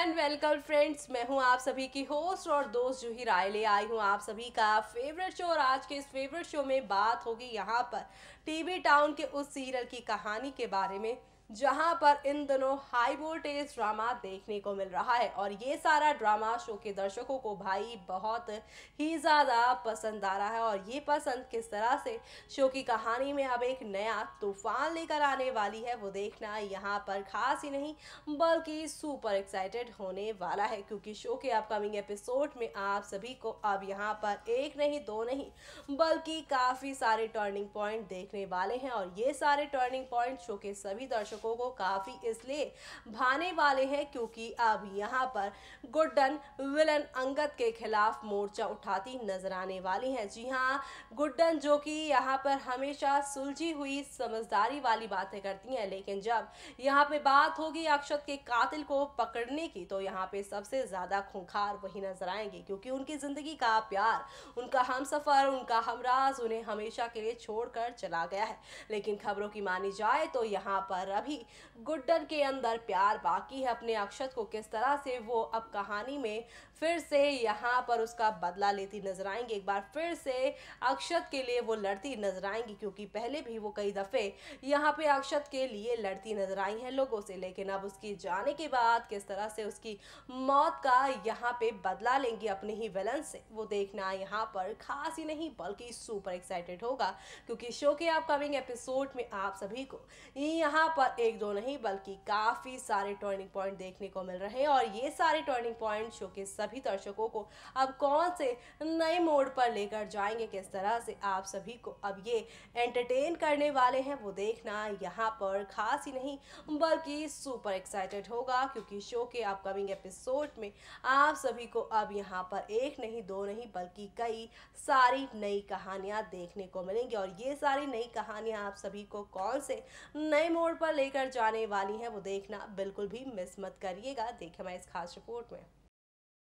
And welcome friends. मैं हूं आप सभी की होस्ट और दोस्त जूही राय। ले आई हूं आप सभी का फेवरेट शो और आज के इस फेवरेट शो में बात होगी यहां पर टीवी टाउन के उस सीरियल की कहानी के बारे में जहां पर इन दिनों हाई वोल्टेज ड्रामा देखने को मिल रहा है और ये सारा ड्रामा शो के दर्शकों को भाई बहुत ही ज़्यादा पसंद आ रहा है। और ये पसंद किस तरह से शो की कहानी में अब एक नया तूफान लेकर आने वाली है वो देखना यहाँ पर खास ही नहीं बल्कि सुपर एक्साइटेड होने वाला है, क्योंकि शो के अपकमिंग एपिसोड में आप सभी को अब यहाँ पर एक नहीं दो नहीं बल्कि काफ़ी सारे टर्निंग पॉइंट देखने वाले हैं। और ये सारे टर्निंग पॉइंट शो के सभी दर्शकों को काफ़ी इसलिए भाने वाले हैं क्योंकि अब यहाँ पर गुड्डन विलन अंगद के खिलाफ मोर्चा उठाती नजर आने वाली है। जी हाँ, गुड्डन जो कि यहाँ पर हमेशा सुलझी हुई समझदारी वाली बातें करती हैं, लेकिन जब यहाँ पे बात होगी अक्षत के कातिल को पकड़ने की तो यहाँ पे सबसे ज्यादा खूंखार वही नजर आएंगे, क्योंकि उनकी जिंदगी का प्यार, उनका हमसफर, उनका हमराज उन्हें हमेशा के लिए छोड़कर चला गया है। लेकिन खबरों की मानी जाए तो यहाँ पर अभी गुड्डन के अंदर प्यार बाकी है अपने अक्षत को किस तरह से वो अब कहानी में फिर से यहाँ पर उसका बदला लेती नजर आएंगे। एक बार फिर से अक्षत के लिए वो लड़ती नजर आएंगी, क्योंकि पहले भी वो कई दफे यहाँ पे अक्षत के लिए लड़ती नजर आई हैं लोगों से, लेकिन अब उसकी जाने के बाद किस तरह से उसकी मौत का यहाँ पे बदला लेंगी अपने ही विलन से वो देखना यहाँ पर खास ही नहीं बल्कि सुपर एक्साइटेड होगा, क्योंकि शो के अपकमिंग एपिसोड में आप सभी को यहाँ पर एक दो नहीं बल्कि काफी सारे टर्निंग पॉइंट देखने को मिल रहे हैं। और ये सारे टर्निंग पॉइंट शो के सभी दर्शकों को अब कौन से नए मोड़ पर लेकर जाएंगे, किस तरह से आप सभी को अब ये एंटरटेन करने वाले हैं वो देखना यहाँ पर खास ही नहीं बल्कि सुपर एक्साइटेड होगा, क्योंकि शो के अपकमिंग एपिसोड में आप सभी को अब यहाँ पर एक नहीं दो नहीं बल्कि कई सारी नई कहानियां देखने को मिलेंगी। और ये सारी नई कहानियां आप सभी को कौन से नए मोड़ पर लेकर जाने वाली हैं वो देखना बिल्कुल भी मिस मत करिएगा। देखिए मैं इस खास रिपोर्ट में।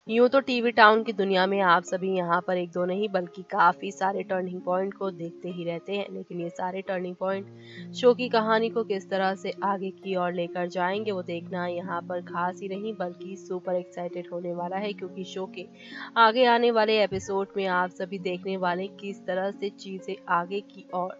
यूँ तो टीवी टाउन की दुनिया में आप सभी यहाँ पर एक दो नहीं बल्कि काफ़ी सारे टर्निंग पॉइंट को देखते ही रहते हैं, लेकिन ये सारे टर्निंग पॉइंट शो की कहानी को किस तरह से आगे की ओर लेकर जाएंगे वो देखना यहाँ पर खास ही नहीं बल्कि सुपर एक्साइटेड होने वाला है, क्योंकि शो के आगे आने वाले एपिसोड में आप सभी देखने वाले किस तरह से चीज़ें आगे की ओर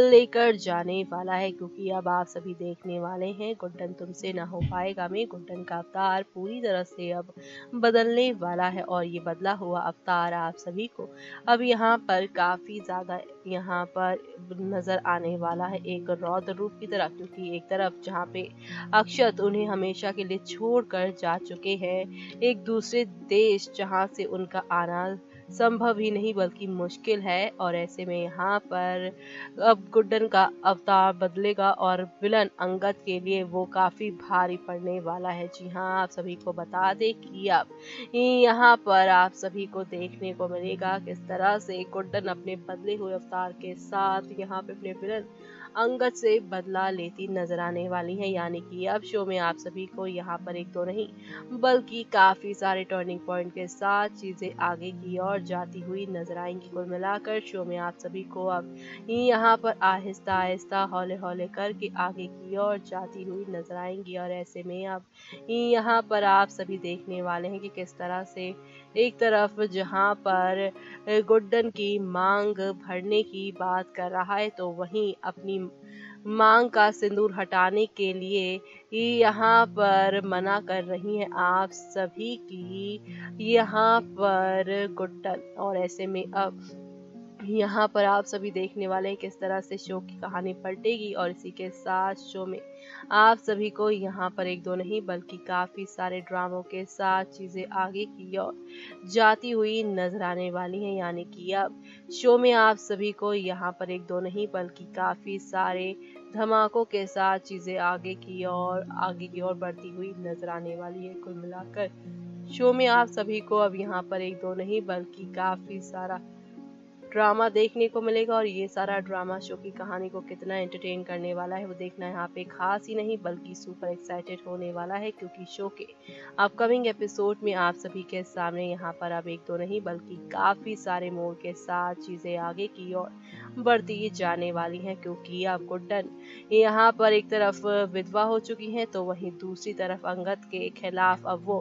लेकर जाने वाला है। क्योंकि अब आप सभी देखने वाले हैं गुड्डन तुमसे ना हो पाएगा में गुड्डन का अवतार पूरी तरह से अब बदलने वाला है, और ये बदला हुआ अवतार आप सभी को अब यहाँ पर काफी ज्यादा यहाँ पर नजर आने वाला है एक रौद्र रूप की तरह। क्योंकि एक तरफ जहाँ पे अक्षत उन्हें हमेशा के लिए छोड़कर जा चुके हैं एक दूसरे देश जहाँ से उनका आना संभव ही नहीं बल्कि मुश्किल है, और ऐसे में यहाँ पर अब गुड्डन का अवतार बदलेगा और विलन अंगद के लिए वो काफी भारी पड़ने वाला है। जी हाँ, आप सभी को बता दें कि अब यहाँ पर आप सभी को देखने को मिलेगा किस तरह से गुड्डन अपने बदले हुए अवतार के साथ यहाँ पे अपने विलन अंगद से बदला लेती नजर आने वाली है। यानी कि अब शो में आप सभी को यहाँ पर एक दो नहीं बल्कि काफी सारे टर्निंग पॉइंट के साथ चीजें आगे की ओर जाती हुई नजर आएंगी। कुल मिलाकर शो में आप सभी को अब यहाँ पर आहिस्ता आहिस्ता हौले हौले करके आगे की ओर जाती हुई नजर आएंगी। और ऐसे में अब यहाँ पर आप सभी देखने वाले हैं कि किस तरह से एक तरफ जहाँ पर गुड्डन की मांग भरने की बात कर रहा है तो वहीं अपनी मांग का सिंदूर हटाने के लिए यहाँ पर मना कर रही हैं आप सभी की यहाँ पर गुड्डन। और ऐसे में अब यहाँ पर आप सभी देखने वाले हैं किस तरह से शो की कहानी पलटेगी, और इसी के साथ शो में आप सभी को यहाँ पर एक दो नहीं बल्कि काफी सारे ड्रामों के साथ चीजें आगे की ओर जाती हुई नजर आने वाली हैं। यानी कि अब शो में आप सभी को यहाँ पर एक दो नहीं बल्कि काफी सारे धमाकों के साथ चीजें आगे की ओर बढ़ती हुई नजर आने वाली है। कुल मिलाकर शो में आप सभी को अब यहाँ पर एक दो नहीं बल्कि काफी सारा ड्रामा देखने को मिलेगा, और ये सारा ड्रामा शो की कहानी को कितना एंटरटेन करने वाला है वो देखना यहाँ पे खास ही नहीं बल्कि सुपर एक्साइटेड होने वाला है। क्योंकि शो के अपकमिंग एपिसोड में आप सभी के सामने यहाँ पर अब एक दो नहीं बल्कि काफी सारे मोड़ के साथ चीजें आगे की ओर बढ़ती जाने वाली हैं, क्योंकि अब गुड्डन यहाँ पर एक तरफ विधवा हो चुकी हैं, तो वहीं दूसरी तरफ अंगद के खिलाफ अब वो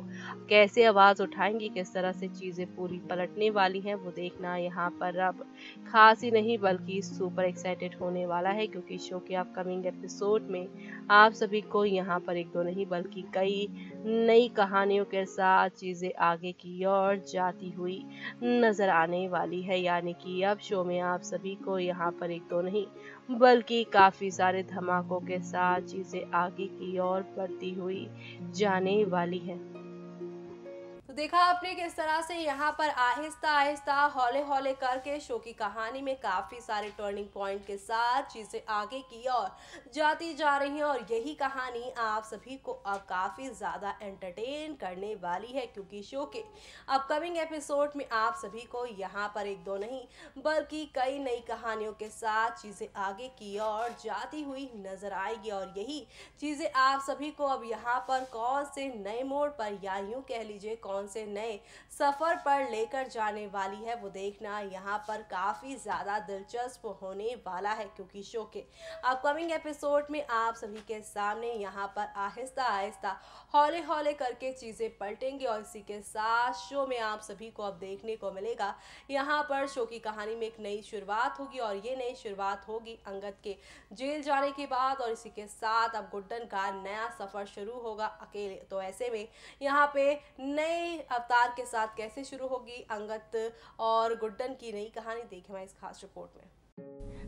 कैसे आवाज उठाएंगी, किस तरह से चीजें पूरी पलटने वाली हैं, वो देखना यहाँ पर अब खास ही नहीं बल्कि सुपर एक्साइटेड होने वाला है, क्योंकि शो के अपकमिंग एपिसोड में आप सभी को यहाँ पर एक दो नहीं बल्कि कई नई कहानियों के साथ चीजें आगे की ओर जाती हुई नजर आने वाली है। यानी कि अब शो में आप सभी को यहाँ पर एक दो नहीं बल्कि काफी सारे धमाकों के साथ चीजें आगे की ओर बढ़ती हुई जाने वाली है। तो देखा आपने किस तरह से यहाँ पर आहिस्ता आहिस्ता हौले हौले करके शो की कहानी में काफ़ी सारे टर्निंग पॉइंट के साथ चीज़ें आगे की ओर जाती जा रही हैं, और यही कहानी आप सभी को अब काफ़ी ज़्यादा एंटरटेन करने वाली है, क्योंकि शो के अपकमिंग एपिसोड में आप सभी को यहाँ पर एक दो नहीं बल्कि कई नई कहानियों के साथ चीज़ें आगे की ओर जाती हुई नजर आएगी, और यही चीज़ें आप सभी को अब यहाँ पर कौन से नए मोड़ पर या यूँ कह लीजिए कौन से नए सफर पर लेकर जाने वाली है, वो देखना यहाँ पर काफी ज्यादा दिलचस्प होने वाला है, क्योंकि शो के अपकमिंग एपिसोड में आप सभी के सामने यहाँ पर आहिस्ता आहिस्ता हौले हौले करके चीजें पलटेंगी, और इसी के साथ शो में आप सभी को अब देखने को मिलेगा यहाँ पर शो की कहानी में एक नई शुरुआत होगी, और ये नई शुरुआत होगी अंगद के जेल जाने के बाद, और इसी के साथ अब गुड्डन का नया सफर शुरू होगा अकेले। तो ऐसे में यहाँ पे नए अवतार के साथ कैसे शुरू होगी अंगद और गुड्डन की नई कहानी, देखें मैं इस खास रिपोर्ट में।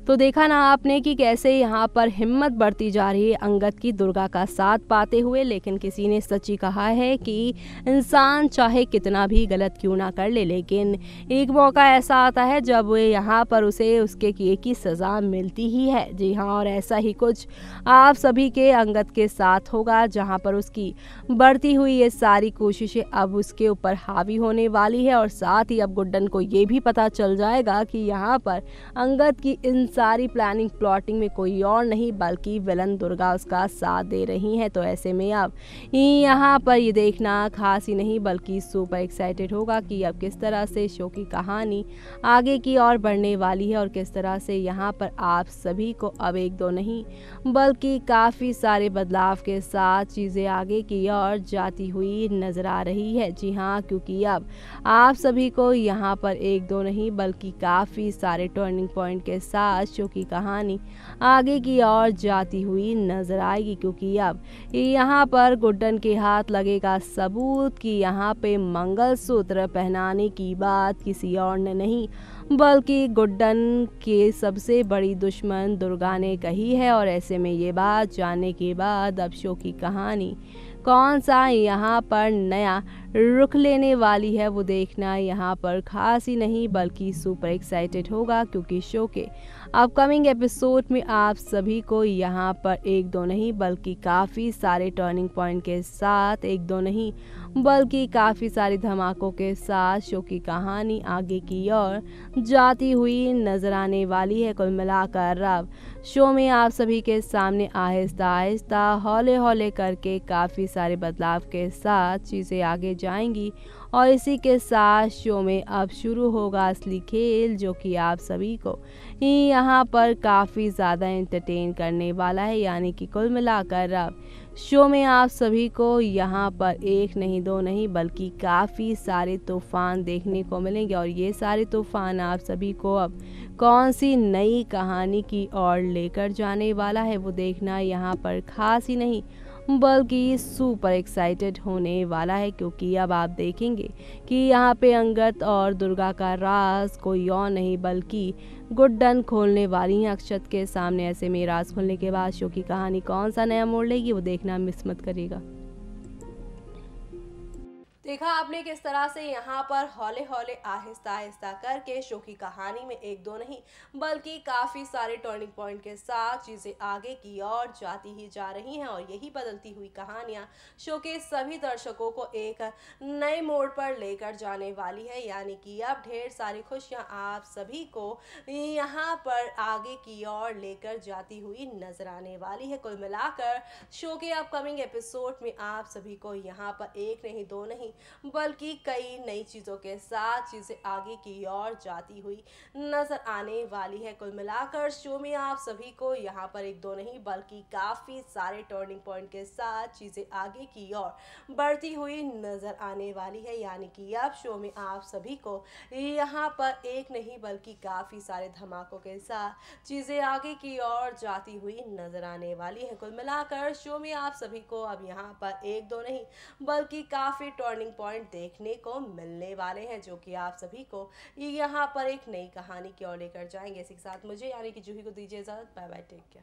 तो देखा ना आपने कि कैसे यहाँ पर हिम्मत बढ़ती जा रही है अंगद की दुर्गा का साथ पाते हुए, लेकिन किसी ने सच ही कहा है कि इंसान चाहे कितना भी गलत क्यों ना कर ले, लेकिन एक मौका ऐसा आता है जब यहाँ पर उसे उसके किए की सज़ा मिलती ही है। जी हाँ, और ऐसा ही कुछ आप सभी के अंगद के साथ होगा, जहाँ पर उसकी बढ़ती हुई ये सारी कोशिशें अब उसके ऊपर हावी होने वाली है, और साथ ही अब गुड्डन को ये भी पता चल जाएगा कि यहाँ पर अंगद की इन सारी प्लानिंग प्लॉटिंग में कोई और नहीं बल्कि विलन दुर्गा उसका साथ दे रही है। तो ऐसे में अब यहाँ पर ये देखना खास ही नहीं बल्कि सुपर एक्साइटेड होगा कि अब किस तरह से शो की कहानी आगे की ओर बढ़ने वाली है, और किस तरह से यहाँ पर आप सभी को अब एक दो नहीं बल्कि काफ़ी सारे बदलाव के साथ चीज़ें आगे की ओर जाती हुई नज़र आ रही है। जी हाँ, क्योंकि अब आप सभी को यहाँ पर एक दो नहीं बल्कि काफ़ी सारे टर्निंग पॉइंट के साथ शो की कहानी आगे की ओर जाती हुई नजर आएगी, क्योंकि अब यहाँ पर गुड्डन के हाथ लगेगा सबूत कि यहाँ पे मंगलसूत्र पहनाने की बात किसी और ने नहीं बल्कि गुड्डन के सबसे बड़ी दुश्मन दुर्गा ने कही है। और ऐसे में ये बात जानने के बाद अब शो की कहानी कौन सा यहाँ पर नया रुख लेने वाली है, वो देखना यहाँ पर खास ही नहीं बल्कि सुपर एक्साइटेड होगा, क्योंकि शो के अपकमिंग एपिसोड में आप सभी को यहाँ पर एक दो नहीं बल्कि काफ़ी सारे टर्निंग पॉइंट के साथ एक दो नहीं बल्कि काफ़ी सारे धमाकों के साथ शो की कहानी आगे की ओर जाती हुई नजर आने वाली है। कुल मिलाकर अब शो में आप सभी के सामने आहिस्ता आहिस्ता हौले हौले करके काफ़ी सारे बदलाव के साथ चीज़ें आगे जाएंगी, और इसी के साथ शो में अब शुरू होगा असली खेल, जो कि आप सभी को यहाँ पर काफ़ी ज़्यादा एंटरटेन करने वाला है। यानी कि कुल मिलाकर अब शो में आप सभी को यहाँ पर एक नहीं दो नहीं बल्कि काफ़ी सारे तूफान देखने को मिलेंगे, और ये सारे तूफान आप सभी को अब कौन सी नई कहानी की ओर लेकर जाने वाला है, वो देखना यहाँ पर खास ही नहीं बल्कि सुपर एक्साइटेड होने वाला है, क्योंकि अब आप देखेंगे कि यहाँ पे अंगद और दुर्गा का राज कोई और नहीं बल्कि गुड्डन खोलने वाली हैं अक्षत के सामने। ऐसे में राज खोलने के बाद शो की कहानी कौन सा नया मोड़ लेगी, वो देखना मिस मत करिएगा। देखा आपने किस तरह से यहाँ पर हौले हौले आहिस्ता आहिस्ता करके शो की कहानी में एक दो नहीं बल्कि काफ़ी सारे टर्निंग पॉइंट के साथ चीज़ें आगे की ओर जाती ही जा रही हैं, और यही बदलती हुई कहानियाँ शो के सभी दर्शकों को एक नए मोड़ पर लेकर जाने वाली है। यानी कि अब ढेर सारी खुशियाँ आप सभी को यहाँ पर आगे की ओर लेकर जाती हुई नजर आने वाली है। कुल मिलाकर शो के अपकमिंग एपिसोड में आप सभी को यहाँ पर एक नहीं दो नहीं बल्कि कई नई चीज़ों के साथ चीज़ें आगे की ओर जाती हुई नजर आने वाली है। कुल मिलाकर शो में आप सभी को यहाँ पर एक दो नहीं बल्कि काफ़ी सारे टर्निंग पॉइंट के साथ चीज़ें आगे की ओर बढ़ती हुई नजर आने वाली है। यानी कि अब शो में आप सभी को यहाँ पर एक नहीं बल्कि काफ़ी सारे धमाकों के साथ चीज़ें आगे की ओर जाती हुई नजर आने वाली है। कुल मिलाकर शो में आप सभी को अब यहाँ पर एक दो नहीं बल्कि काफ़ी टर्निंग पॉइंट देखने को मिलने वाले हैं, जो कि आप सभी को यहाँ पर एक नई कहानी की ओर लेकर जाएंगे। इसी के साथ मुझे यानी कि जूही को दीजिए इजाजत। Bye bye, take care.